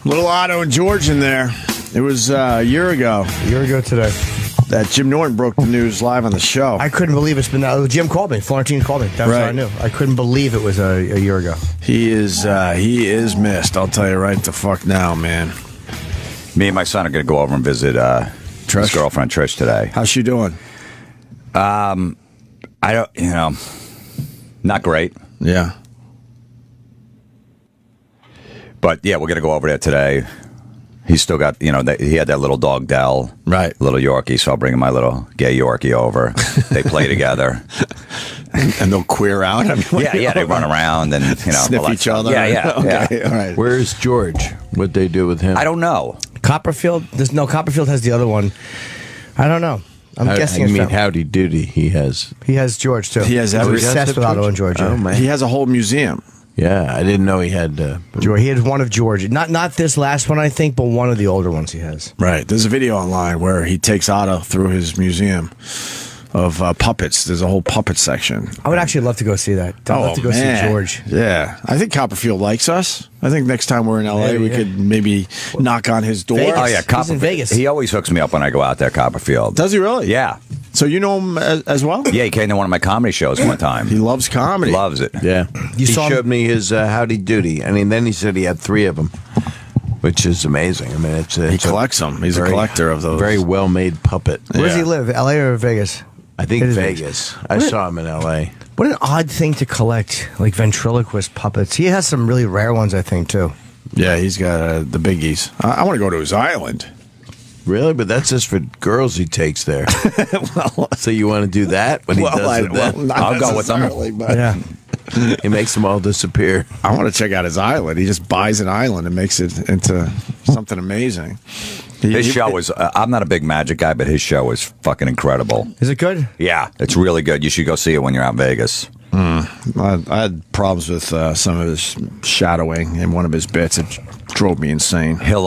Little Otto and George in there. It was a year ago. A year ago today. That Jim Norton broke the news live on the show. I couldn't believe it's been that. Jim called me. Florentine called me. That's what I knew. I couldn't believe it was a year ago. He is missed. I'll tell you right the fuck now, man. Me and my son are going to go over and visit his girlfriend Trish today. How's she doing? I don't, not great. Yeah. But yeah, we're going to go over there today. He's still got, he had that little dog Dell, right? Little Yorkie. So I'll bring my little gay Yorkie over. They play together, and they'll queer out. I mean, yeah, they run around and sniff each other. Yeah. Okay, all right. Where's George? What'd they do with him? I don't know. Copperfield. Copperfield has the other one. I don't know. I'm guessing. I mean, Howdy Doody. He has George too. He has every obsessed with Otto and George. Oh man, he has a whole museum. Yeah, I didn't know he had. George. He had one of George. Not this last one, I think, but one of the older ones he has. Right. There's a video online where he takes Otto through his museum of puppets. There's a whole puppet section. I would actually love to go see that. I'd love to go see George. Yeah. I think Copperfield likes us. I think next time we're in L.A., we could maybe knock on his door. Vegas. Oh, yeah. He's in Vegas. He always hooks me up when I go out there, Copperfield. Does he really? Yeah. So you know him as well? Yeah, he came to one of my comedy shows one time. He loves comedy. Loves it. Yeah. He showed me his Howdy Doody. I mean, then he said he had 3 of them, which is amazing. I mean, he collects them. He's a collector of those. Very well-made puppet. Where does he live? L.A. or Vegas? I think Vegas. I saw him in L.A. What an odd thing to collect, like ventriloquist puppets. He has some really rare ones, I think, too. Yeah, he's got the biggies. I want to go to his island. Really? But that's just for girls he takes there. So you want to do that when he does with them? I'll go with them. But yeah. He makes them all disappear. I want to check out his island. He just buys an island and makes it into something amazing. His show is, I'm not a big magic guy, but his show is fucking incredible. Is it good? Yeah, it's really good. You should go see it when you're out in Vegas. I had problems with some of his shadowing in one of his bits. It drove me insane. He'll,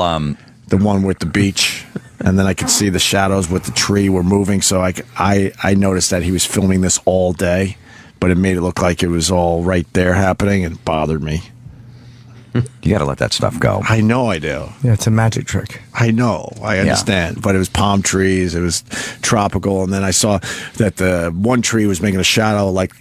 the one with the beach, and then I could see the shadows with the tree were moving, so I noticed that he was filming this all day, but it made it look like it was all right there happening, and it bothered me. You got to let that stuff go. I know I do. Yeah, it's a magic trick. I know. I understand. Yeah. But it was palm trees. It was tropical. And then I saw that the one tree was making a shadow like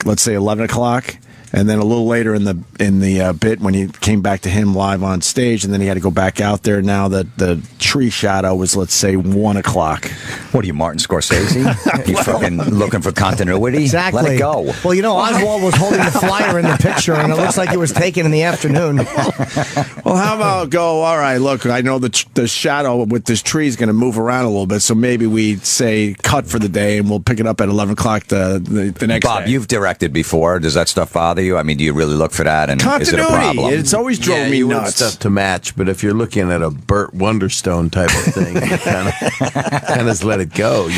let's say 11 o'clock. And then a little later in the bit when he came back to him live on stage, and then he had to go back out there. Now that the tree shadow was, let's say, 1 o'clock. What are you, Martin Scorsese? You fucking looking for continuity? Exactly. Let it go. Well, Oswald was holding the flyer in the picture, and it looks like it was taken in the afternoon. Well, how about go? All right, look, I know the shadow with this tree is going to move around a little bit, so maybe we say cut for the day, and we'll pick it up at 11 o'clock the next Bob, day. you've directed before. Does that stuff bother you? I mean, do you really look for that? And continuity. Is it a problem? It's always drove me you nuts. Want stuff to match, but if you're looking at a Burt Wonderstone type of thing, you kind of let it go,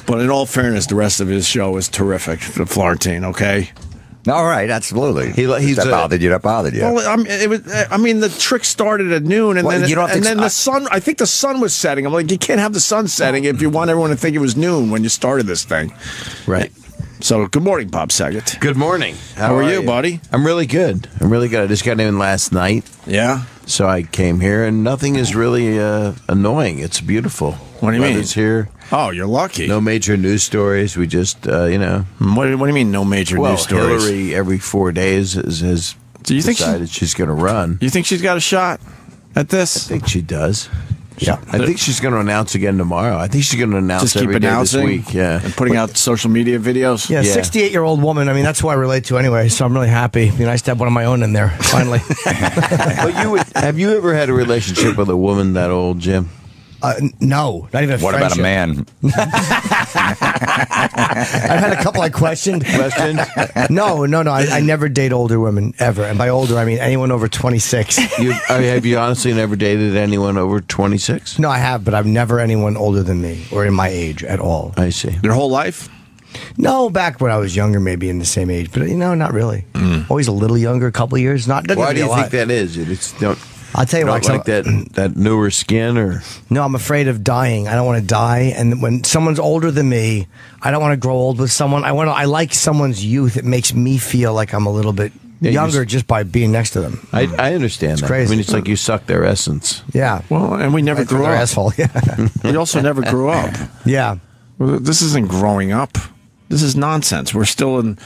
But in all fairness, the rest of his show was terrific. Florentine, okay. All right, absolutely. That bothered you. That bothered you. Well, the trick started at noon, and then the sun. I think the sun was setting. I'm like, you can't have the sun setting if you want everyone to think it was noon when you started this thing, right? So, good morning, Bob Saget. Good morning. How are you, buddy? I'm really good. I just got in last night. Yeah. So I came here, and nothing is really annoying. It's beautiful. What do you mean? Weather's here. Oh, you're lucky. No major news stories. We just, What do you mean, no major news stories? Hillary every 4 days has decided she's going to run. You think she's got a shot at this? I think she does. Yeah, I think she's going to announce again tomorrow. I think she's going to announce every day this week. Yeah, and putting out social media videos. Yeah, 68-year-old woman. I mean, that's who I relate to anyway. So I'm really happy. It'd be nice to have one of my own in there finally. Well, have you ever had a relationship with a woman that old, Jim? No, not even a What friendship. about a man? I've had a couple I questioned. No. I never date older women, ever. And by older, I mean anyone over 26. Have you honestly never dated anyone over 26? No, I have, but I've never anyone older than me or in my age at all. I see. Your whole life? No, back when I was younger, maybe in the same age. But, not really. Always a little younger, a couple of years. Why do you think that is? I'll tell you what. Like that newer skin, or no? I'm afraid of dying. I don't want to die. And when someone's older than me, I don't want to grow old with someone. I like someone's youth. It makes me feel like I'm a little bit younger just by being next to them. I understand that. Crazy. I mean, it's like you suck their essence. Yeah. Well, and we never grew Their up. asshole. Yeah. We also never grew up. Yeah. This isn't growing up. This is nonsense. We're still in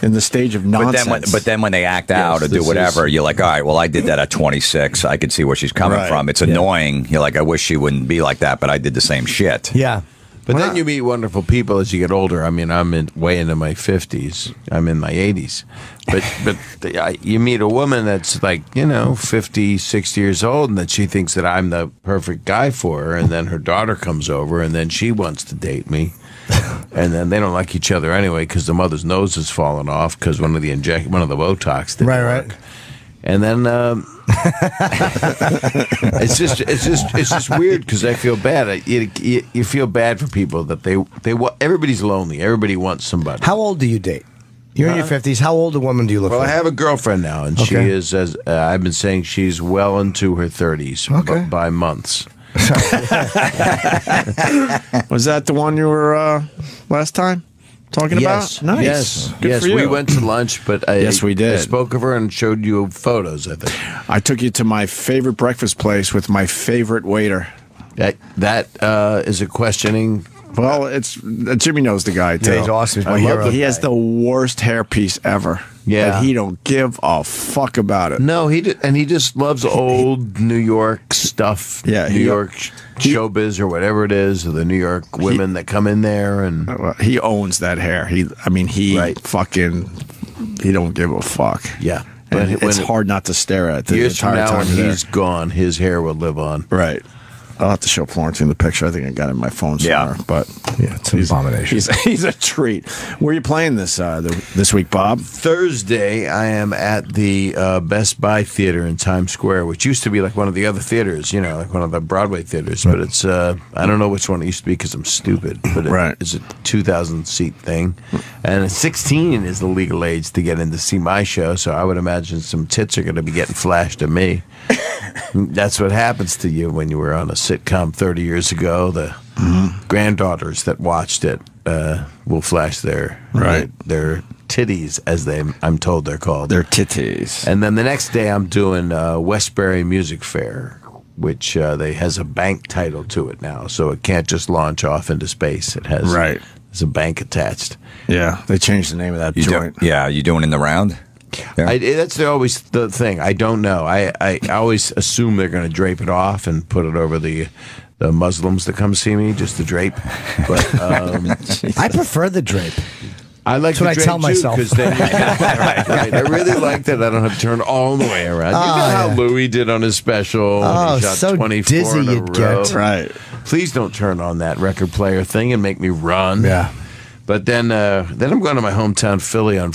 the stage of nonsense. But then when they act out or do whatever, you're like, all right, well, I did that at 26. I can see where she's coming from. It's annoying. You're like, I wish she wouldn't be like that, but I did the same shit. Yeah. But then you meet wonderful people as you get older. I mean, I'm way into my 50s. I'm in my 80s. But you meet a woman that's like, 50, 60 years old, and that she thinks that I'm the perfect guy for her. And then her daughter comes over, and then she wants to date me. And then they don't like each other anyway because the mother's nose has fallen off because one of the Botox didn't work. And then it's just weird because I feel bad. You feel bad for people that everybody's lonely. Everybody wants somebody. How old do you date? You're in your 50s. How old a woman do you look for? Well, I have a girlfriend now, and she is, as I've been saying, she's well into her 30s by months. Was that the one you were last time talking about? Nice. Yes. Good for you. We went to lunch, but yes, we did. I spoke of her and showed you photos, I think. I took you to my favorite breakfast place with my favorite waiter. That is a questioning. Well, it's Jimmy knows the guy too. Yeah, he's awesome. He's my hero. He has the worst hairpiece ever. Yeah, and he don't give a fuck about it. No, he just loves old New York stuff. Yeah, New York showbiz or whatever it is, or the New York women that come in there, and he owns that hair. He fucking he don't give a fuck. Yeah, but it's hard not to stare at. The years from entire now, time when he's gone, his hair will live on. Right. I'll have to show Florentine the picture. I think I got it in my phone somewhere. But it's an abomination. He's a treat. Where are you playing this week, Bob? Thursday, I am at the Best Buy Theater in Times Square, which used to be like one of the other theaters, like one of the Broadway theaters. But it's I don't know which one it used to be because I'm stupid. But it's a 2,000-seat thing, and 16 is the legal age to get in to see my show. So I would imagine some tits are going to be getting flashed at me. That's what happens to you when you were on a sitcom 30 years ago. The granddaughters that watched it will flash their titties, as I'm told they're called. Their titties. And then the next day I'm doing Westbury Music Fair, which has a bank title to it now, so it can't just launch off into space. It has there's a bank attached. Yeah, they changed the name of that joint. You doing in the round? Yeah. That's always the thing. I don't know. I always assume they're going to drape it off and put it over the Muslims that come see me, just the drape. But I prefer the drape. I like That's what I tell myself. Because then right. I really like that. I don't have to turn all the way around. You know how Louis did on his special. He shot so 24 dizzy in a you'd row. get. Right. Please don't turn on that record player thing and make me run. Yeah. But then I'm going to my hometown Philly on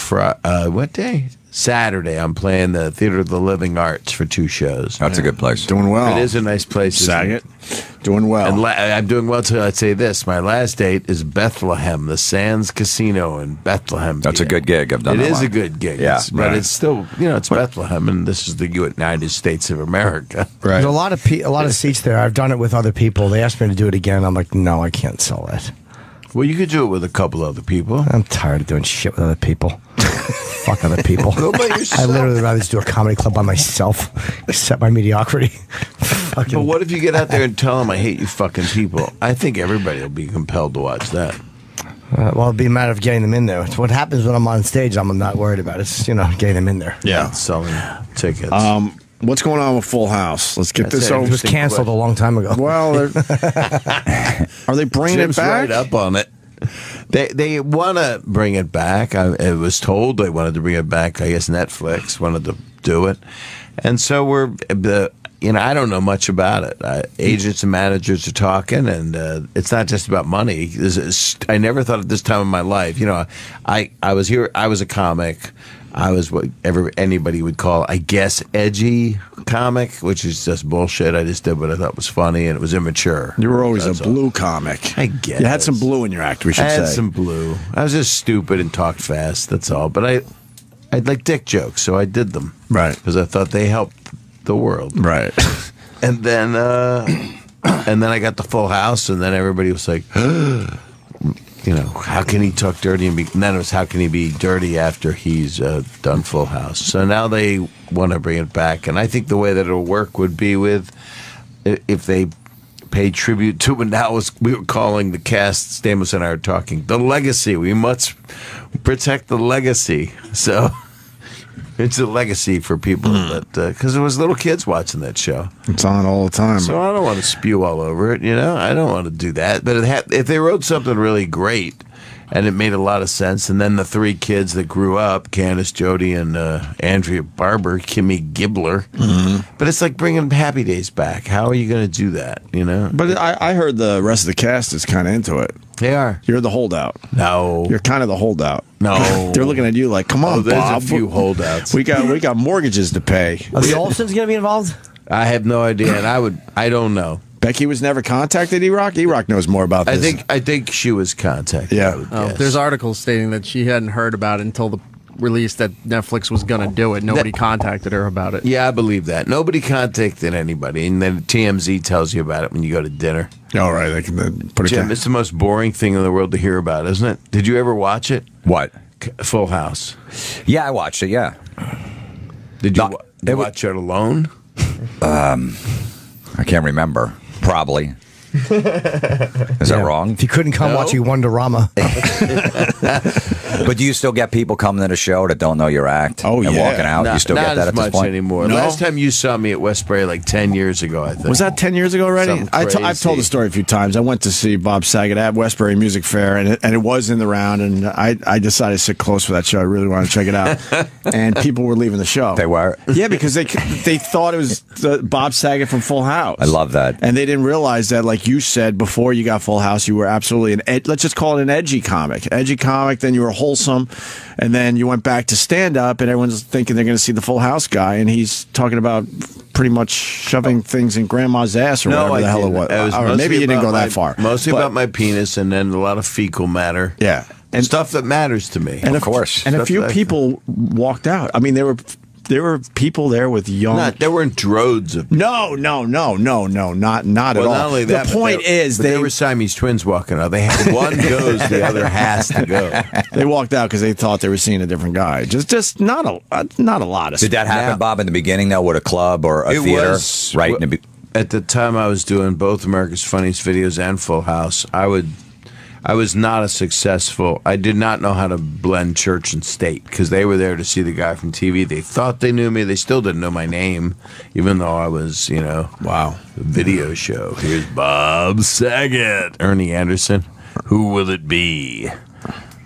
what day? Saturday. I'm playing the Theater of the Living Arts for 2 shows. That's a good place. Doing well. It is a nice place. Saget. Doing well. And I'm doing well till I'd say this. My last date is Bethlehem, the Sands Casino in Bethlehem. That's a good gig. I've done that. It is a good gig. Yeah. But it's still, it's Bethlehem, and this is the United States of America. Right. There's a lot of seats there. I've done it with other people. They asked me to do it again. I'm like, no, I can't sell it. Well, you could do it with a couple other people. I'm tired of doing shit with other people. Fuck other people. Go by yourself. I literally rather just do a comedy club by myself. Accept my mediocrity. But what if you get out there and tell them I hate you fucking people? I think everybody will be compelled to watch that. Well, it'd be a matter of getting them in there. It's what happens when I'm on stage. I'm not worried about it. It's getting them in there. Yeah. Selling tickets. What's going on with Full House? Let's get this over. It was canceled a long time ago. Well, are they bringing Jim's it back? right up on it. They want to bring it back. I was told they wanted to bring it back. I guess Netflix wanted to do it, and so I don't know much about it. Agents and managers are talking, and it's not just about money. I never thought at this time in my life. I was here. I was a comic. I was what anybody would call, I guess, edgy comic, which is just bullshit. I just did what I thought was funny, and it was immature. You were always a blue comic. I guess. You had some blue in your act, we should say. I had some blue. I was just stupid and talked fast, that's all. But I'd like dick jokes, so I did them. Right. Because I thought they helped the world. Right. And then I got the Full House, and then everybody was like, you know, how can he talk dirty and then it was how can he be dirty after he's done Full House? So now they want to bring it back, and I think the way that it'll work would be with if they pay tribute to it. Now we were calling the cast, Stamos and I are talking, the legacy. We must protect the legacy. So it's a legacy for people that because there was little kids watching that show. It's on all the time. So I don't want to spew all over it, you know. I don't want to do that. But if they wrote something really great and it made a lot of sense, and then the three kids that grew up, Candace, Jody, and Andrea Barber, Kimmy Gibbler. But it's like bringing Happy Days back. How are you going to do that, you know? But I heard the rest of the cast is kind of into it. They are. You're the holdout. No. You're kind of the holdout. No. They're looking at you like, come on, there's Bob. a few holdouts. We got mortgages to pay. Are the Olsons going to be involved? I have no idea, and I don't know. Becky was never contacted, E-Rock? E-Rock knows more about this. I think she was contacted. Yeah. There's articles stating that she hadn't heard about it until the release that Netflix was going to do it. Nobody contacted her about it. Yeah, I believe that. Nobody contacted anybody, and then TMZ tells you about it when you go to dinner. All right, they can put it Jim, down. it's the most boring thing in the world to hear about, isn't it? Did you ever watch it? What? Full House. Yeah, I watched it. Yeah. Did you watch it alone? I can't remember. Probably. Is that wrong? If you couldn't come watching Wonderama. But do you still get people coming to the show that don't know your act? Oh, and yeah. walking out? You still get that at this much point? anymore. No? Last time you saw me at Westbury like 10 years ago, I think. Was that 10 years ago already? Something I've told the story a few times. I went to see Bob Saget at Westbury Music Fair, and it was in the round, and I decided to sit close for that show. I really wanted to check it out. And people were leaving the show. They were? Yeah, because they thought it was Bob Saget from Full House. I love that. And they didn't realize that, like you said, before you got Full House, you were absolutely let's just call it an edgy comic. Edgy comic, then you were wholesome, and then you went back to stand-up, and everyone's thinking they're going to see the Full House guy, and he's talking about pretty much shoving things in grandma's ass or whatever the hell it was. Or maybe you didn't go that far. Mostly about my penis, and then a lot of fecal matter. Yeah. And stuff that matters to me. And Of course. And a few people walked out. I mean, there were people there with young. There weren't droves of. No, not at all. Not only that, the point is, they were Siamese twins walking out. They had one goes, the other has to go. They walked out because they thought they were seeing a different guy. Just not a lot of. Did that happen, Bob, in the beginning, though, with a club or a theater? Right. At the time I was doing both America's Funniest Videos and Full House, I was not a successful. I did not know how to blend church and state because they were there to see the guy from TV. They thought they knew me. They still didn't know my name, even though I was, wow, video show. Here's Bob Saget, Ernie Anderson. Who will it be?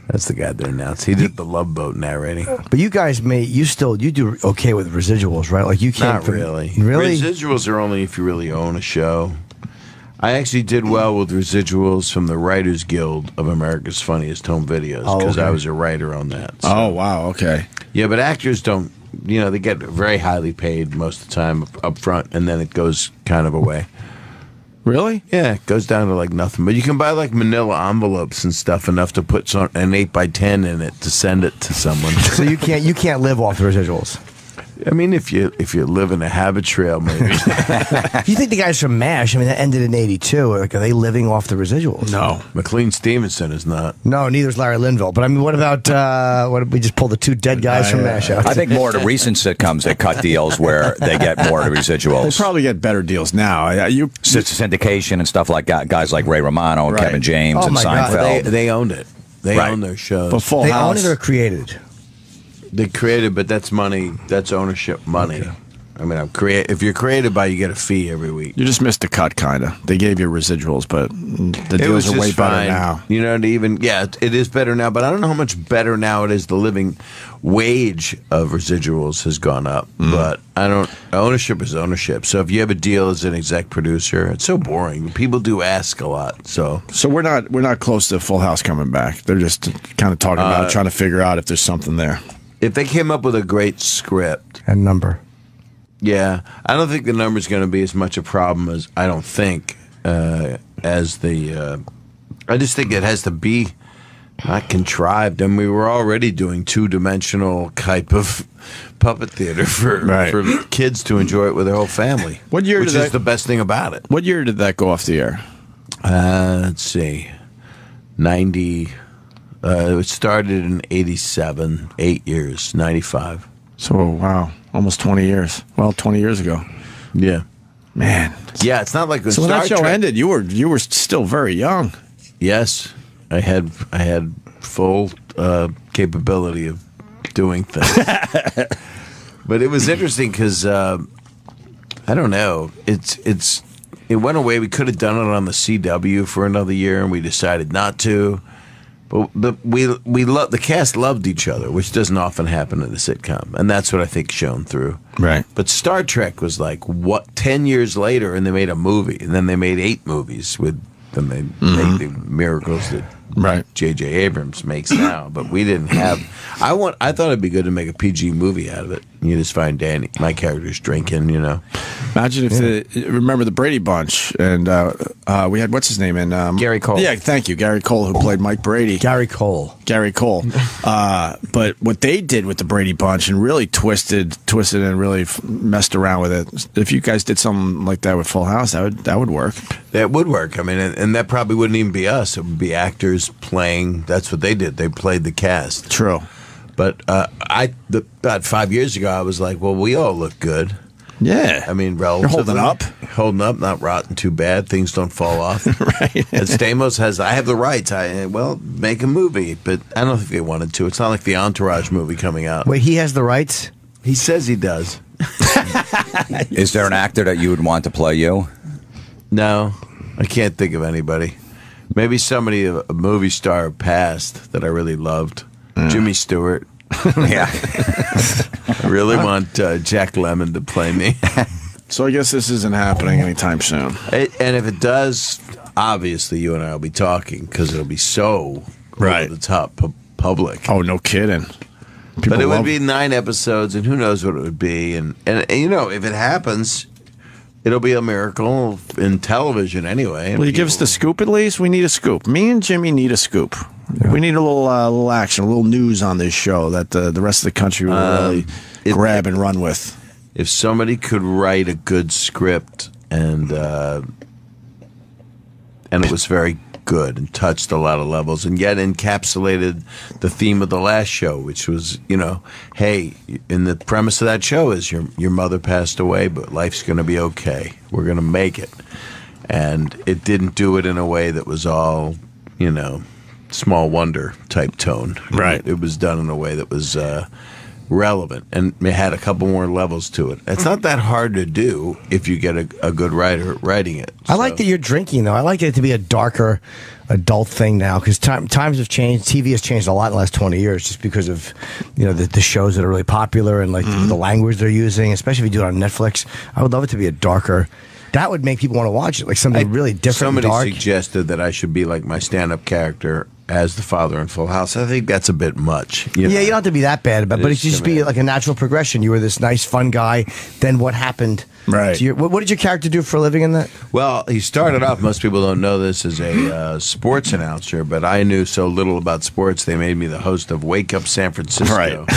That's the guy that announced. He did the Love Boat narrating. But you guys you do okay with residuals, right? Like you can't. Not really. Really? Residuals are only if you really own a show. I actually did well with residuals from the Writers Guild of America's Funniest Home Videos because I was a writer on that. So. Oh, wow, okay. Yeah, but actors don't, they get very highly paid most of the time up front, and then it goes kind of away. Really? Yeah, it goes down to like nothing. But you can buy like manila envelopes and stuff enough to put an 8x10 in it to send it to someone. So you can't live off the residuals. I mean, if you live in a habit trail, maybe. You think the guys from MASH? I mean, that ended in '82. Like, are they living off the residuals? No, McLean Stevenson is not. No, neither's Larry Linville. But I mean, what about what if we just pull the two dead guys from MASH out? I think more of the recent sitcoms that cut deals where they get more of the residuals. They probably get better deals now. Syndication and stuff like that. Guys like Ray Romano and Kevin James and Seinfeld. They owned it. They own their shows. But Full they House. own it or created? They created, but that's money. That's ownership money. Okay. I mean, if you're created by, you get a fee every week. You just missed the cut, kind of. They gave you residuals, but the deals are way better now. It is better now, but I don't know how much better now it is. The living wage of residuals has gone up, but ownership is ownership. So if you have a deal as an exec producer, it's so boring. People do ask a lot. So we're not close to Full House coming back. They're just kind of talking about it, trying to figure out if there's something there. If they came up with a great script and number. Yeah, I don't think the number's going to be as much a problem as I just think it has to be not contrived. And we were already doing two-dimensional type of puppet theater for kids to enjoy it with their whole family. What year is the best thing about it. What year did that go off the air? Let's see. 90. It started in 87, 8 years, 95. So, wow, almost 20 years. Well, 20 years ago. Yeah. Man. Yeah, it's not like when So when Star that show Trek ended, you were still very young. Yes, I had full capability of doing things. But it was interesting because I don't know. It went away. We could have done it on the CW for another year, and we decided not to. But the cast loved each other, which doesn't often happen in a sitcom, and that's what I think shone through. Right. But Star Trek was like 10 years later, and they made a movie, and then they made 8 movies with them. They made the miracles that J.J. Abrams makes now, but we didn't have. I thought it'd be good to make a PG movie out of it. You just find Danny, my character's drinking, you know. Imagine if remember the Brady Bunch, and we had what's his name in Gary Cole. Yeah, thank you, Gary Cole, who played Mike Brady. Gary Cole. But what they did with the Brady Bunch and really twisted and really messed around with it. If you guys did something like that with Full House, that would work. That would work. I mean, and that probably wouldn't even be us. It would be actors playing. That's what they did. They played the cast. True. But about 5 years ago, I was like, well, we all look good. Yeah. I mean, you're holding up. Holding up, not rotten too bad. Things don't fall off. Right. And Stamos has, I have the rights. Make a movie, but I don't think they wanted to. It's not like the Entourage movie coming out. Wait, he has the rights? He says he does. Is there an actor that you would want to play you? No, I can't think of anybody. Maybe somebody, a movie star past that I really loved. Jimmy Stewart. Yeah. I really want Jack Lemmon to play me. So I guess this isn't happening anytime soon. And if it does, obviously you and I will be talking because it'll be so over the top public. Oh, no kidding. But it would be 9 episodes, and who knows what it would be. And you know, if it happens, it'll be a miracle in television anyway. Will you give us the scoop at least? We need a scoop. Me and Jimmy need a scoop. Yeah. We need a little action, a little news on this show that the rest of the country will really grab and run with. If somebody could write a good script and it was very good and touched a lot of levels and yet encapsulated the theme of the last show, which was, you know, hey, and the premise of that show is your mother passed away, but life's going to be okay. We're going to make it. And it didn't do it in a way that was all, you know, Small Wonder type tone. Right. It was done in a way that was relevant and it had a couple more levels to it. It's not that hard to do if you get a good writer writing it. I like that you're drinking, though. I like it to be a darker adult thing now because times have changed. TV has changed a lot in the last 20 years just because of, you know, the shows that are really popular and like the language they're using, especially if you do it on Netflix. I would love it to be a darker. That would make people want to watch it, like something really different. Somebody and dark. suggested that I should be like my stand-up character as the father in Full House. I think that's a bit much. You know? Yeah, you don't have to be that bad about it, but it should just be like a natural progression. You were this nice, fun guy. Then what happened? Right. What did your character do for a living in that? Well, he started off, most people don't know this, as a sports announcer, but I knew so little about sports, they made me the host of Wake Up San Francisco. Right.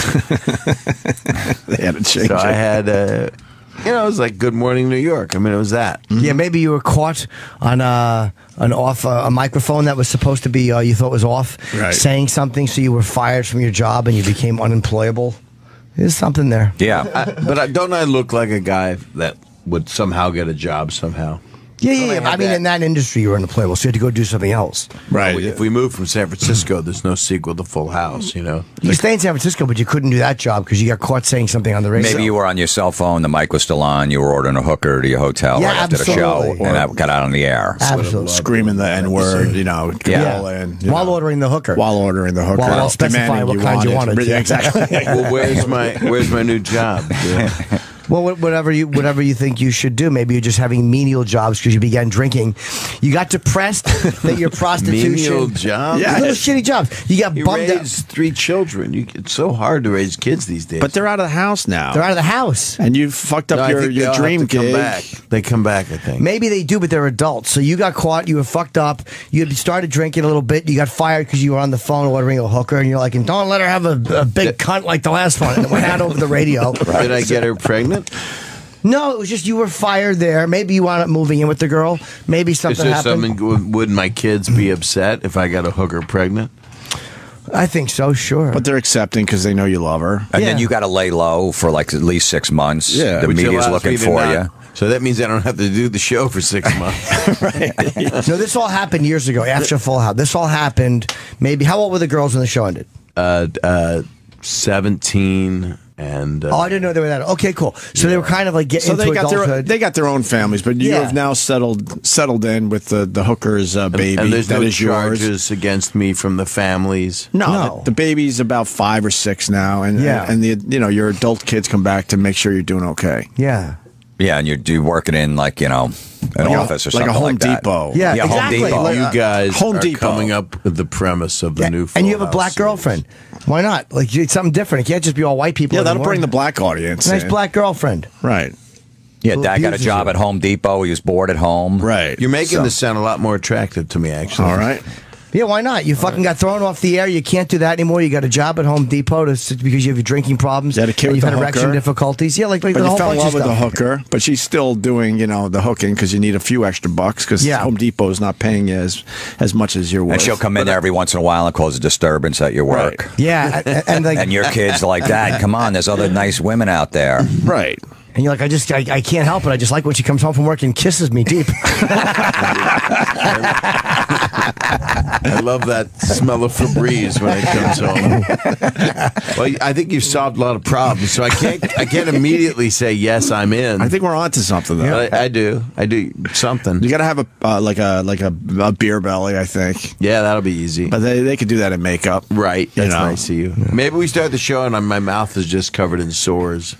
They had to change so it. I had you know, it was like Good Morning New York. I mean, it was that. Yeah, maybe you were caught on a microphone that was supposed to be you thought was off, saying something, so you were fired from your job and you became unemployable. There's something there. Yeah, don't I look like a guy that would somehow get a job somehow? Yeah. I mean, in that industry, you were unemployable, so you had to go do something else. Right. If we moved from San Francisco, there's no sequel to Full House, you know? You stay in San Francisco, but you couldn't do that job because you got caught saying something on the radio. maybe you were on your cell phone, the mic was still on, you were ordering a hooker to your hotel right after the show, and that got out on the air. Absolutely. Screaming the N-word, you know, while ordering the hooker. While ordering the hooker. While specifying what kind you wanted. Yeah, exactly. Well, where's my new job? Yeah. Well, whatever you think you should do. Maybe you're just having menial jobs because you began drinking. You got depressed that your prostitution. Menial jobs? Yeah, little shitty jobs. You got bummed out. Raised 3 children. It's so hard to raise kids these days. But they're out of the house now. They're out of the house. And you fucked up your dream gig. Come back. They come back, I think. Maybe they do, but they're adults. So you got caught. You were fucked up. You had started drinking a little bit. You got fired because you were on the phone ordering a hooker. And you're like, and don't let her have a big cunt like the last one. And it went out over the radio. Did I get her pregnant? No, it was just you were fired there. Maybe you wound up moving in with the girl. Maybe something happened. Would my kids be upset if I got a hooker pregnant? I think so, sure. But they're accepting because they know you love her. And then you got to lay low for like at least 6 months. Yeah. The media's looking for you. So that means I don't have to do the show for 6 months. Right. No, this all happened years ago after Full House. This all happened maybe. How old were the girls when the show ended? 17 and. Oh, I didn't know they were that. Okay, cool. So they were kind of like getting into adulthood. They got their own families, but you have now settled in with the hooker's baby. And there's that no is charges yours. against me from the families. No. The baby's about 5 or 6 now, and your adult kids come back to make sure you're doing okay. Yeah. Yeah, and you're working in like an office or something like a Home like that. Depot. Yeah, exactly. Home Depot. You guys Home are Depot. coming up with the premise of the new Full and you have a House black series. girlfriend. Why not? Like it's something different. It can't just be all white people. Yeah, that'll anymore. bring the black audience. Nice in. black girlfriend. Right. Yeah, Who Dad got a abuses job you. at Home Depot. He was bored at home. Right. You're making this sound a lot more attractive to me, actually. All right. Yeah, why not? You fucking got thrown off the air. You can't do that anymore. You got a job at Home Depot because you have your drinking problems. You had a kid and with you've had the erection hooker. difficulties. Yeah, like But the you whole fell in bunch love of with the stuff. hooker, but she's still doing, the hooking because you need a few extra bucks because Home Depot is not paying you as much as you're worth. And she'll come in there every once in a while and cause a disturbance at your work. Right. Yeah, and like, And your kids are like, Dad, come on, there's other nice women out there. Right. and you're like, I can't help it. I just like when she comes home from work and kisses me deep. I love that smell of Febreze when it comes home. Well, I think you've solved a lot of problems, so I can't immediately say yes, I'm in. I think we're onto something though. But I do something. You got to have a beer belly, I think. Yeah, that'll be easy. But they could do that in makeup. Right, that's nice of you. Maybe we start the show and my mouth is just covered in sores.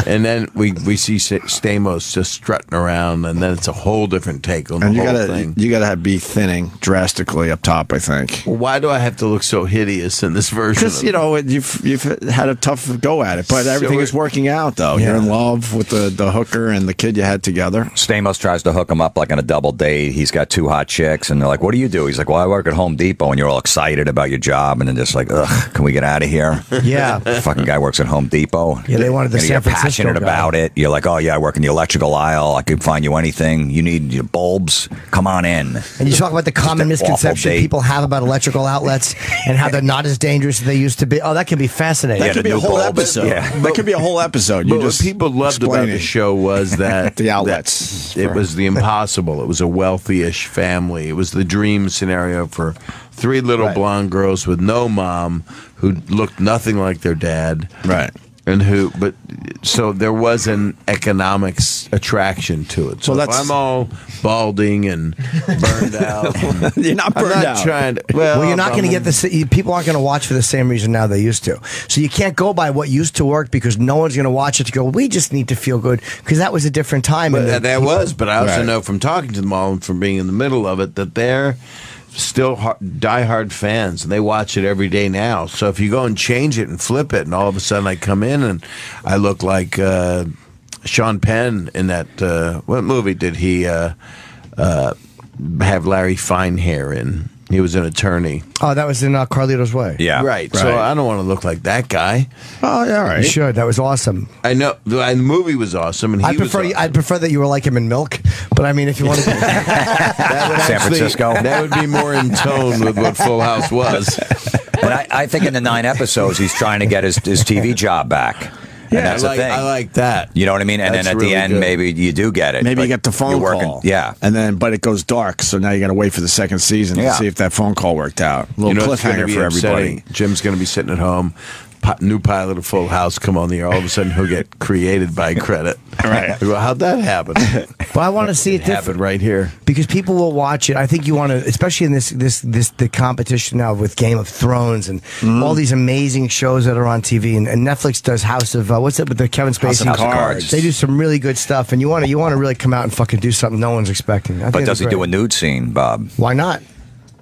And then we see Stamos just strutting around, and then it's a whole different take on the whole thing. You got to be thinning drastically up top, I think. Well, why do I have to look so hideous in this version? Because you've had a tough go at it, but everything is working out though. Yeah. You're in love with the hooker and the kid you had together. Stamos tries to hook him up like on a double date. He's got 2 hot chicks, and they're like, "What do you do?" He's like, "Well, I work at Home Depot," and you're all excited about your job, and then just like, "Ugh, can we get out of here?" Yeah. Fucking guy works at Home Depot. Yeah, they wanted the And San you're Francisco passionate guy. about it. You're like, "Oh yeah, I work in the electrical aisle. I can find you anything you need. Your bulbs, come on in." And you talk about the common Just an awful misconception date. people have about electrical outlets and how they're not as dangerous as they used to be. Oh, that could be fascinating. That could be a new whole bulbs. episode. Yeah. That could be a whole episode. But what people loved about the show was that the outlets. It was the impossible. It was a wealthy-ish family. It was the dream scenario for 3 little blonde girls with no mom who looked nothing like their dad. Right. So there was an economics attraction to it. So Well, if that's- I'm all balding and burned out. You're not burned I'm not out. trying to. Well, you're not going to get people aren't going to watch for the same reason now they used to. So you can't go by what used to work because no one's going to watch it to go, we just need to feel good because that was a different time. But that was. But I also Right. know from talking to them all and from being in the middle of it that they're still diehard fans and they watch it every day now. So if you go and change it and flip it, and all of a sudden I come in and I look like Sean Penn in that. What movie did he have Larry Fine hair in? He was an attorney. Oh, that was in Carlito's Way. Yeah. Right. So I don't want to look like that guy. Oh, yeah, all right. You should. That was awesome. I know the movie was awesome, and I'd prefer that you were like him in Milk, but I mean, if you want to, that would San Francisco. That would be more in tone with what Full House was. And I think in the 9 episodes, he's trying to get his TV job back. And that's the thing. I like that. You know what I mean? And That's then at really the end, good. maybe you do get it. Maybe but you get the phone you're working, call. Yeah. But it goes dark, so now you got to wait for the second season to see if that phone call worked out. A little what's gonna cliffhanger be for everybody. upsetting? Jim's going to be sitting at home. New pilot of Full House come on the air. All of a sudden, he'll get created by credit. Right. Well, how'd that happen? but I want to see it different. Happened right here. Because people will watch it. I think you want to, especially in the competition now with Game of Thrones and all these amazing shows that are on TV. And Netflix does House of what's it with the Kevin Spacey? House of Cards. They do some really good stuff, and you want to really come out and fucking do something no one's expecting. But does he do a nude scene, Bob? Why not?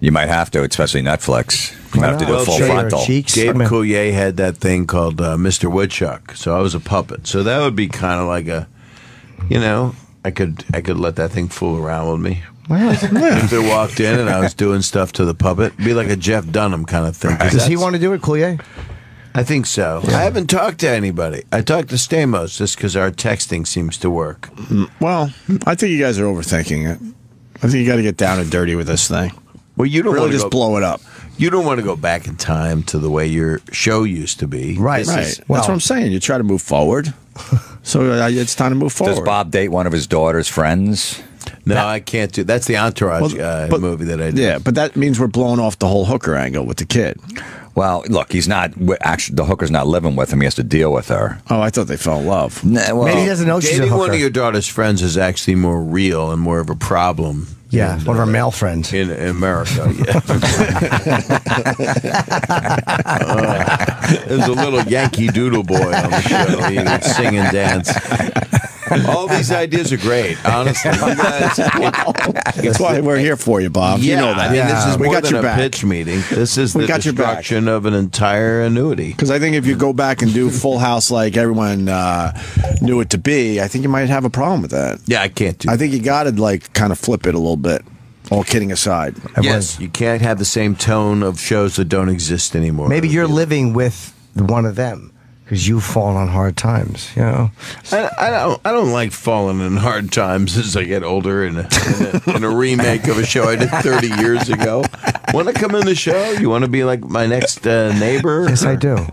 You might have to, especially Netflix. You might have to do a full show your frontal. cheeks. Gabe Coulier had that thing called Mr. Woodchuck, so I was a puppet. So that would be kind of like a, I could let that thing fool around with me. If they walked in and I was doing stuff to the puppet, it'd be like a Jeff Dunham kind of thing. Does he want to do it, Coulier? I think so. I haven't talked to anybody. I talked to Stamos just because our texting seems to work. Well, I think you guys are overthinking it. I think you got to get down and dirty with this thing. Well, you don't really want to just blow it up. You don't want to go back in time to the way your show used to be. Right. That's what I'm saying. You try to move forward. So it's time to move forward. Does Bob date one of his daughter's friends? No, I can't do. That's the Entourage movie that I did. Yeah, but that means we're blowing off the whole hooker angle with the kid. Well, look, he's not actually. The hooker's not living with him. He has to deal with her. Oh, I thought they fell in love. Well, Maybe he doesn't know she's a Dating hooker. one of your daughter's friends is actually more real and more of a problem. Yeah, one of our male friends. In America, yeah. There's a little Yankee Doodle boy on the show. He would sing and dance. All these ideas are great, honestly. You guys, That's why we're here for you, Bob. Yeah, You know that. I mean, this is we more got than your a back. pitch meeting. This is the got your back. destruction of an entire annuity. Because I think if you go back and do Full House like everyone knew it to be, I think you might have a problem with that. Yeah, I can't do I think you got to like kind of flip it a little bit. All kidding aside. Yes, you can't have the same tone of shows that don't exist anymore. Maybe you're living with one of them because you've fallen on hard times. You know, I don't like falling in hard times as I get older in a remake of a show I did 30 years ago. Want to come in the show? You want to be like my next neighbor? Yes, I do.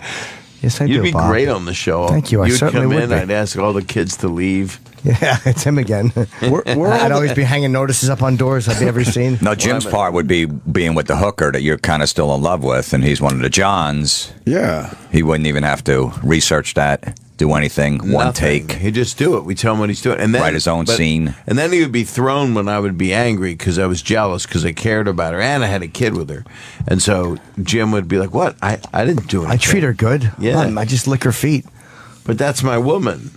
Yes, I do. You'd be Bob. great on the show. Thank you. I You'd certainly come would in. be. I'd ask all the kids to leave. Yeah, it's him again. I'd always be hanging notices up on doors I've ever seen. No, Jim's part would be being with the hooker that you're kind of still in love with, and he's one of the Johns. Yeah. He wouldn't even have to research that, do anything, one Nothing. take. He'd just do it. We tell him what he's doing, and then Write his own scene. And then he would be thrown when I would be angry because I was jealous because I cared about her and I had a kid with her, and so Jim would be like, "What? I didn't do anything. I treat her good. Yeah. I just lick her feet. But that's my woman."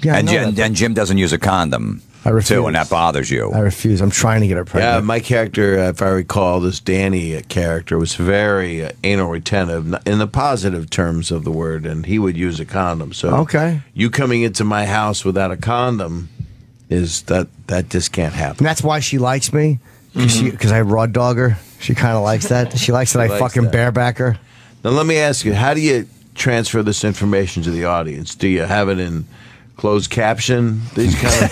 Yeah, And I know that. Jim doesn't use a condom, I refuse. too, and that bothers you. I refuse. I'm trying to get her Yeah, pregnant. my character, if I recall, this Danny character was very anal retentive in the positive terms of the word, and he would use a condom. So, Okay. you coming into my house without a condom is that just can't happen. And that's why she likes me because I raw dog her. She kind of likes that. She likes that I likes fucking that. bareback her. Now, let me ask you: how do you transfer this information to the audience? Do you have it in closed caption? These kind of.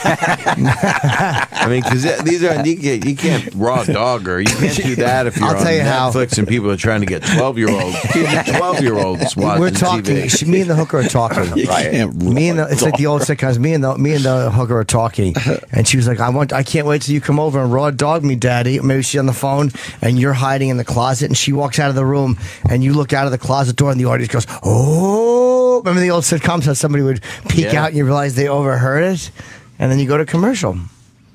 I mean, because these are you can't raw dog her. You can't do that if you're I'll on tell you how. Netflix and people are trying to get 12-year-olds. 12-year-olds watching We're talking. TV. Me and the hooker are talking. It's like the old sitcoms. Me and the hooker are talking, and she was like, I can't wait till you come over and raw dog me, Daddy." Maybe she's on the phone, and you're hiding in the closet, and she walks out of the room, and you look out of the closet door, and the audience goes, "Oh!" Remember the old sitcoms how somebody would peek out, and you realize they overheard it, and then you go to commercial.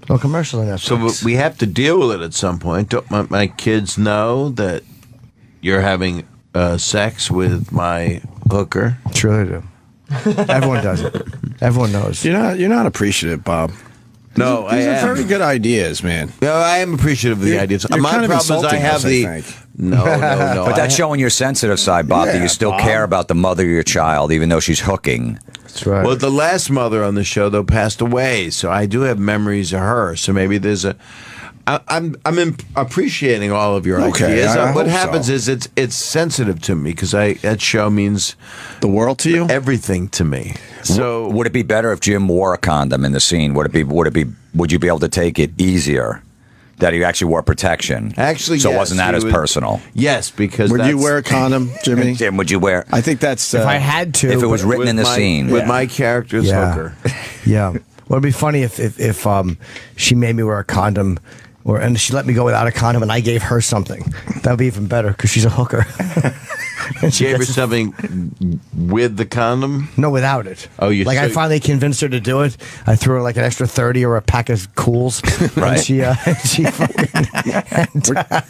No commercial on Netflix. So we have to deal with it at some point. Don't my kids know that you're having sex with my hooker? Sure they do. Everyone does it. Everyone knows. You're not appreciative, Bob. No, These I are am. very good ideas, man. No, I am appreciative of the ideas. You're My kind of problem is I insulting have us, I the think. no. But that's showing your sensitive side, Bob, that Yeah, you still Bob. care about the mother of your child, even though she's hooking. That's right. Well, the last mother on the show though passed away, so I do have memories of her. So maybe there's a. I'm appreciating all of your Okay, ideas. I What hope happens so. is it's sensitive to me because that show means The world to you? everything to me. So Would it be better if Jim wore a condom in the scene? Would you be able to take it easier that he actually wore protection? actually, so yes, wasn't that he as would- personal? Yes, because Would you that's- wear a condom, Jimmy? Jim, would you wear? I think that's. if I had to, If it was but- written in the my, scene. with Yeah. my character's Yeah. hooker. Yeah. Well, it'd be funny if she made me wear a condom, and she let me go without a condom, and I gave her something. That would be even better because she's a hooker. And she Gave her gets- something with the condom. No, without it. Oh, you like I so- finally convinced her to do it. I threw her like an extra 30 or a pack of Cools, Right. and she fucking.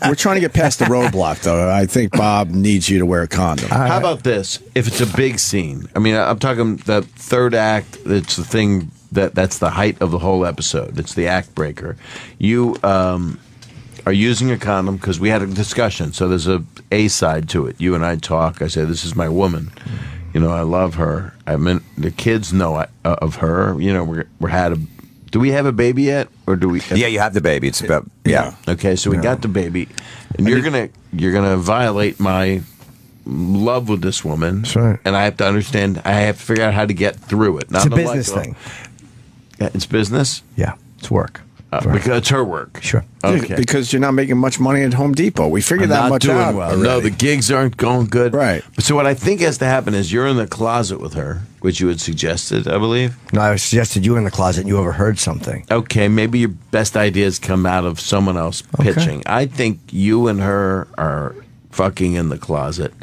We're trying to get past the roadblock, though. I think Bob needs you to wear a condom. How about this? If it's a big scene, I mean, I'm talking the third act. It's the thing that's the height of the whole episode. It's the act breaker. You are using a condom because we had a discussion. So there's a side to it. You and I talk. I say, "This is my woman. You know, I love her. I mean, the kids know of her. You know, we're had a. Do we have a baby yet, or do we? Yeah, you have the baby. It's about Okay, so we got the baby, and you're gonna violate my love with this woman, Sure. and I have to understand. I have to figure out how to get through it. It's a business thing. Yeah, it's business. Yeah, it's work. Because it's her work. Sure. Okay. Because you're not making much money at Home Depot. We figured I'm that not much doing out. well. already. No, the gigs aren't going good. Right. So what I think has to happen is you're in the closet with her, which you had suggested, I believe. No, I suggested you in the closet and you overheard something. Okay, maybe your best ideas come out of someone else pitching. I think you and her are fucking in the closet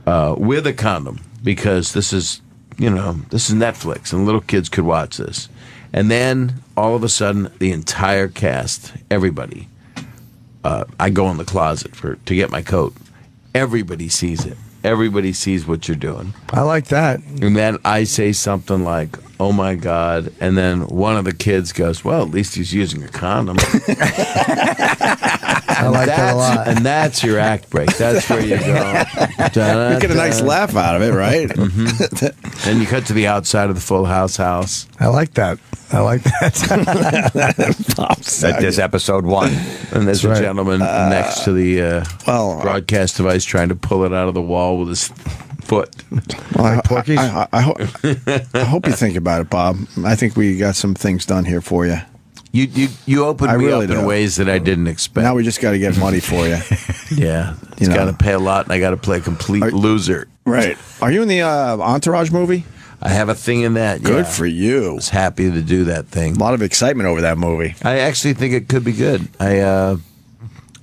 with a condom, because this is Netflix and little kids could watch this. And then all of a sudden, the entire cast, everybody, I go in the closet to get my coat. Everybody sees it. Everybody sees what you're doing. I like that. And then I say something like, "Oh my God!" And then one of the kids goes, "Well, at least he's using a condom." I like that a lot. And that's your act break. That's where you go. You get a nice laugh out of it, right? Mm-hmm. And you cut to the outside of the Full House house. I like that. I like that. That is episode 1. And there's a gentleman next to the broadcast device trying to pull it out of the wall with his foot. Well, I hope you think about it, Bob. I think we got some things done here for you. You opened me really up in do. ways that I didn't expect. Now we just got to get money for you. Yeah. It's got to pay a lot, and I got to play a complete loser. Right. Are you in the Entourage movie? I have a thing in that. Good yeah. for you. I was happy to do that thing. A lot of excitement over that movie. I actually think it could be good. I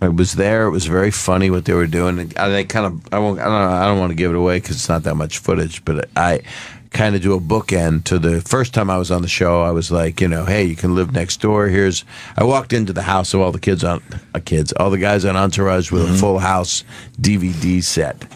was there. It was very funny what they were doing. And I don't want to give it away because it's not that much footage. But I kind of do a bookend to the first time I was on the show. I was like, hey, you can live next door. I walked into the house of all the all the guys on Entourage with a Full House DVD set.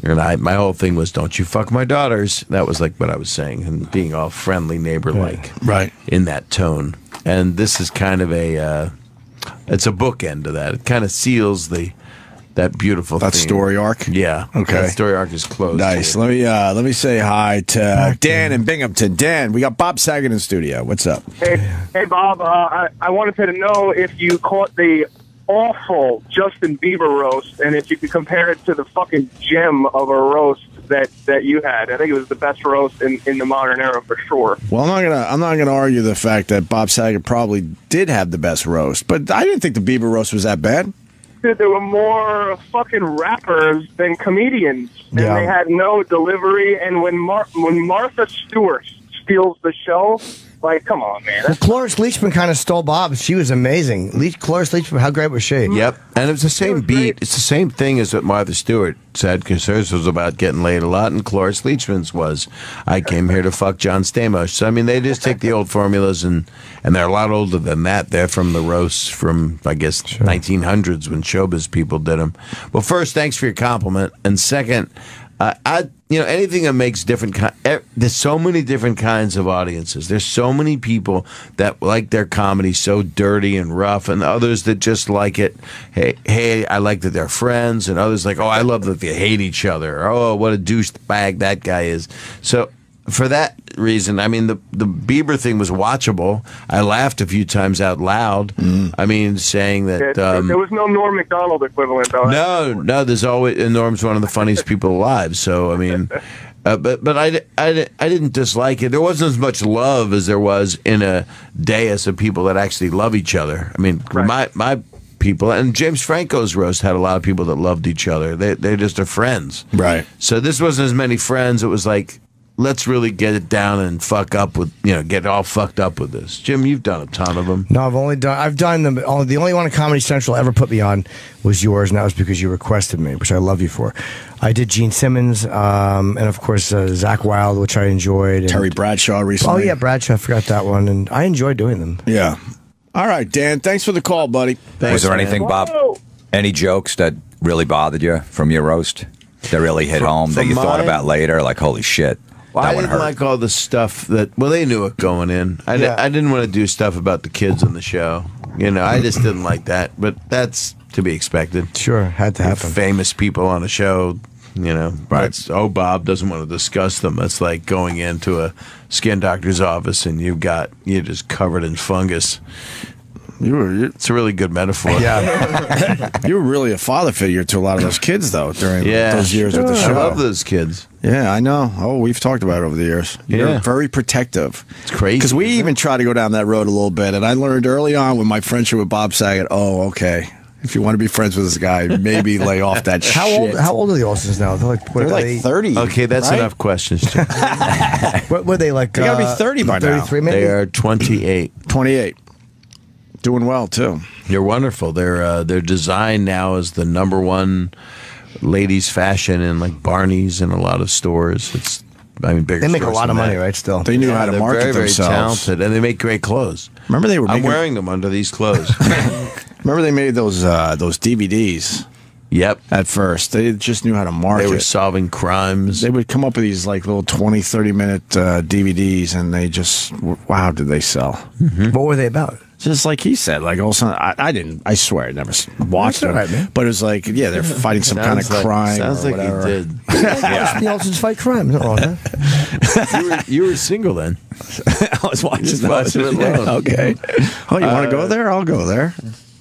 And my whole thing was, don't you fuck my daughters. That was like what I was saying, and being all friendly, neighbor-like, right, in that tone. And this is kind of it's a bookend to that. It kind of seals that beautiful theme. Story arc. Yeah. Okay. That story arc is closed. Nice. Let me say hi to Dan in Binghamton. Dan, we got Bob Saget in studio. What's up? Hey, Bob. I wanted to know if you caught the awful Justin Bieber roast, and if you could compare it to the fucking gem of a roast that you had. I think it was the best roast in the modern era for sure. Well, I'm not gonna argue the fact that Bob Saget probably did have the best roast, but I didn't think the Bieber roast was that bad. Dude, there were more fucking rappers than comedians, and they had no delivery. And when Martha Stewart steals the show, like, come on, man. Well, Cloris Leachman kind of stole Bob. She was amazing. Cloris Leachman, how great was she? Yep. And it was the same beat. It's the same thing as what Martha Stewart said, because hers was about getting laid a lot, and Cloris Leachman's was, I came here to fuck John Stamos. So, I mean, they just take the old formulas, and they're a lot older than that. They're from the roasts from, I guess, 1900s when showbiz people did them. Well, first, thanks for your compliment. And second, anything that makes different there's so many different kinds of audiences. There's so many people that like their comedy so dirty and rough, and others that just like it. Hey, I like that they're friends, and others like, oh, I love that they hate each other. Oh, what a douchebag that guy is. So for that reason, I mean, the Bieber thing was watchable. I laughed a few times out loud. I mean, saying that there was no Norm Macdonald equivalent, though. No. There's always, and Norm's one of the funniest people alive. So I mean, but I didn't dislike it. There wasn't as much love as there was in a dais of people that actually love each other. I mean, my people, and James Franco's roast had a lot of people that loved each other. They just are friends, right? So this wasn't as many friends. It was like, let's really get it down and fuck up with, get all fucked up with this. Jim, you've done a ton of them. No, I've done them. The only one Comedy Central ever put me on was yours, and that was because you requested me, which I love you for. I did Gene Simmons, and of course, Zach Wilde, which I enjoyed. And Terry Bradshaw recently. Oh, yeah, Bradshaw, I forgot that one, and I enjoy doing them. Yeah. All right, Dan, thanks for the call, buddy. Was there anything, Bob, any jokes that really bothered you from your roast that really hit home that you thought about later? Like, holy shit. Well, I didn't like all the stuff they knew it going in. I didn't want to do stuff about the kids on the show. I just didn't like that. But that's to be expected. Sure, had to happen. Famous people on a show, right. Bob doesn't want to discuss them. That's like going into a skin doctor's office and you're just covered in fungus. It's a really good metaphor. Yeah. You were really a father figure to a lot of those kids, though, during those years with the show. I love those kids. Yeah, I know. Oh, we've talked about it over the years. You're very protective. It's crazy. Because we even tried to go down that road a little bit, and I learned early on with my friendship with Bob Saget, okay, if you want to be friends with this guy, maybe lay off that shit. How old are the Olsons now? They're like 30. Okay, that's enough questions. What were they like? They got to be 30 by now. 33 maybe? They are 28. 28. Doing well, too. They're wonderful. Their design now is the #1 ladies' fashion in like Barney's and a lot of stores. Bigger. They make a stores lot than of money, that. right? Still, They knew how to they're market very, very themselves. talented, and they make great clothes. Remember they were I'm making, wearing them under these clothes. Remember they made those DVDs Yep. at first. They just knew how to market. They were solving crimes. They would come up with these like little 20, 30-minute DVDs, and they just, wow, did they sell. What were they about? Just like he said, like also, I swear I never watched That's all it, right, man. but it was like, yeah, they're fighting some kind of crime. Sounds or like whatever. you did. The Olsons fight crime. Nothing wrong with that. You were single then. I was watching Just those. watching it alone. Okay. Oh, you want to go there? I'll go there.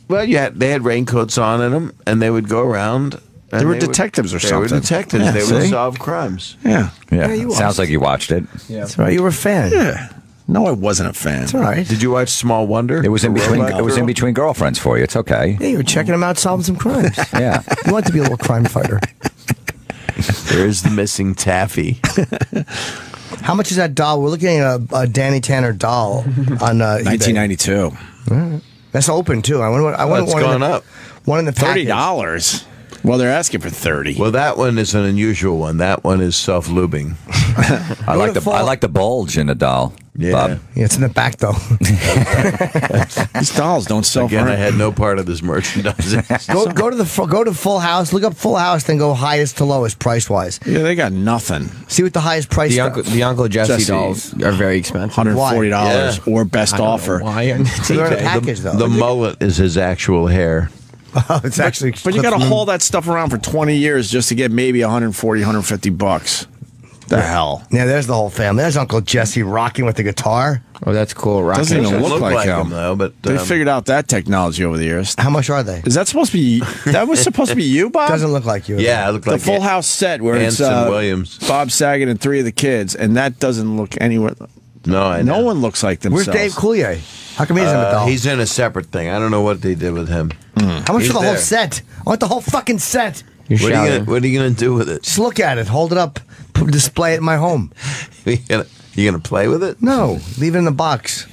Well, they had raincoats on in them, and they would go around. They were detectives or something. They were detectives. Yeah, they would see? solve crimes. Yeah. Yeah, you sounds like you watched it. That's right. You were a fan. Yeah. No, I wasn't a fan. That's all right. Did you watch Small Wonder? It was in between. Robot It was in Girl? between girlfriends for you. It's okay. Yeah, you were checking them out, solving some crimes. Yeah. You want to be a little crime fighter. There's the missing taffy. How much is that doll? We're looking at a Danny Tanner doll on eBay. 1992. That's open too. I want It's one gone up. One in the package. $30. Well, they're asking for 30. Well, that one is an unusual one. That one is self-lubing. I like the bulge in the doll. Yeah. Bob. Yeah, it's in the back though. These dolls don't sell Again, for I had no part of this merchandising. go to Full House. Look up Full House, then go highest to lowest price wise. Yeah, they got nothing. See what the highest price. The Uncle Jesse Jesse. dolls are very expensive. $140 Yeah. or best offer. Why? They're in a package though. The mullet is his actual hair. Oh, it's actually. But you got to haul that stuff around for 20 years just to get maybe $140, $150. The hell? Yeah, there's the whole family. There's Uncle Jesse rocking with the guitar. Oh, that's cool. Rocket. Doesn't even Doesn't look like him. though. But They figured out that technology over the years. How much are they? Is that supposed to be? That was supposed to be you, Bob? Doesn't look like you. yeah, it looked the like Full House set where it's Anson Williams. Bob Saget and 3 of the kids, and that doesn't look anywhere. No, I know. No one looks like Where's themselves. Dave Coulier? How come he doesn't have a doll? He's in a separate thing. I don't know what they did with him. How much he's for the whole there. set? I want the whole fucking set. You're What shouting. are you gonna do with it? Just look at it. Hold it up. Display it in my home. You gonna play with it? No, leave it in the box.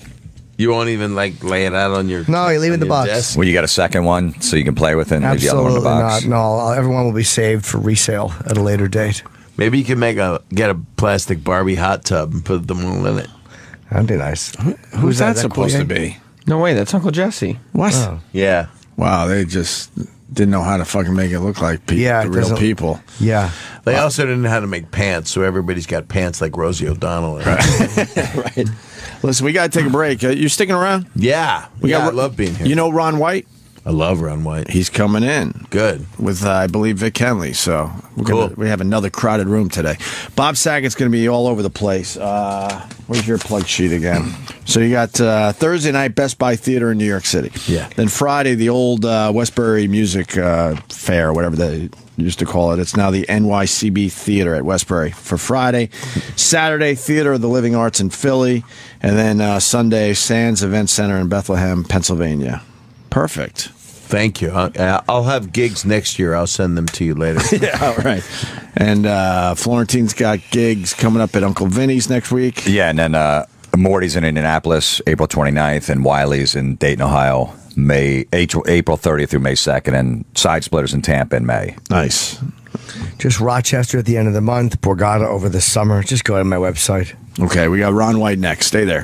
You won't even like lay it out on your. No, you leave it in on the your box. desk? Well, you got a second one so you can play with it and leave the other one in the Absolutely box. not. No, everyone will be saved for resale at a later date. Maybe you can get a plastic Barbie hot tub and put them all in it. That'd be nice. Who's that supposed to be? No way, that's Uncle Jesse. What? Oh. Yeah. Wow, they just didn't know how to fucking make it look like Yeah, the it real doesn't- people. Yeah. They also didn't know how to make pants, so everybody's got pants like Rosie O'Donnell. Right. Listen, we got to take a break. You sticking around? Yeah. I love being here. You know Ron White? I love Ron White. He's coming in. Good. With, I believe, Vic Henley. So Cool. we have another crowded room today. Bob Saget's going to be all over the place. Where's your plug sheet again? So you got Thursday night, Best Buy Theater in New York City. Yeah. Then Friday, the old Westbury Music Fair, whatever they used to call it. It's now the NYCB Theater at Westbury for Friday. Saturday, Theater of the Living Arts in Philly. And then Sunday, Sands Event Center in Bethlehem, Pennsylvania. Perfect. Thank you. I'll have gigs next year. I'll send them to you later. Yeah, all right. And Florentine's got gigs coming up at Uncle Vinny's next week. Yeah, and then Morty's in Indianapolis, April 29th, and Wiley's in Dayton, Ohio, April 30th through May 2nd, and Side Splitters in Tampa in May. Nice. Just Rochester at the end of the month, Borgata over the summer. Just go to my website. Okay, we got Ron White next. Stay there.